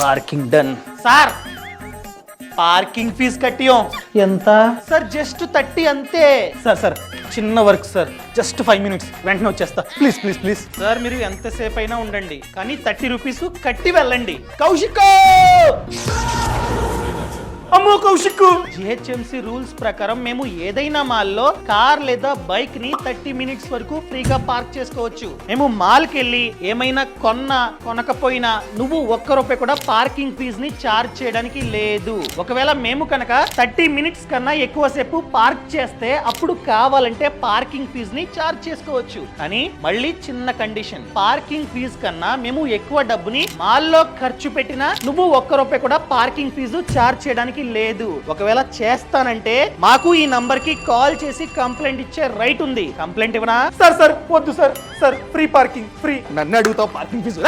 Parking done sir. Parking fee కట్టియం. ఎంత sir? Just 30 అంతే సార్. సార్ చిన్న వర్క్ సార్, జస్ట్ 5 minutes, వెంటనే వచ్చేస్తా. ప్లీజ్ ప్లీజ్ ప్లీజ్ సార్, మీరు ఎంతసేపు అయినా ఉండండి కానీ 30 రూపీస్ కట్టి వెళ్ళండి. కౌశిక్, అమ్మో కౌశిక్, జిహెచ్ఎంసీ రూల్స్ ప్రకారం మేము ఏదైనా మాల్లో కార్ లేదా బైక్ ని 30 minutes వరకు ఫ్రీగా పార్క్ చేసుకోవచ్చు. మేము మాల్ కి వెళ్ళి ఏమైనా కొనకపోయినా నువ్వు ₹1 కూడా పార్కింగ్ ఫీజు ని చార్జ్ చేయడానికి లేదు. ఒకవేళ మేము కనుక 30 minutes కన్నా ఎక్కువసేపు పార్క్ చేస్తే అప్పుడు కావాలంటే పార్కింగ్ ఫీజు ని చార్జ్ చేసుకోవచ్చు. కానీ మళ్ళీ చిన్న కండిషన్, పార్కింగ్ ఫీజు కన్నా మేము ఎక్కువ డబ్బుని మాల్లో ఖర్చు పెట్టినా నువ్వు ₹1 కూడా పార్కింగ్ ఫీజు చార్జ్ చేయడానికి లేదు. ఒకవేళ చేస్తానంటే మాకు ఈ నంబర్ కి కాల్ చేసి కంప్లైంట్ ఇచ్చే రైట్ ఉంది. కంప్లైంట్ ఇవ్వనా? సార్ వద్దు సార్. Free parking, free. నన్ను అడుగుతావు పార్కింగ్ ఫీజు?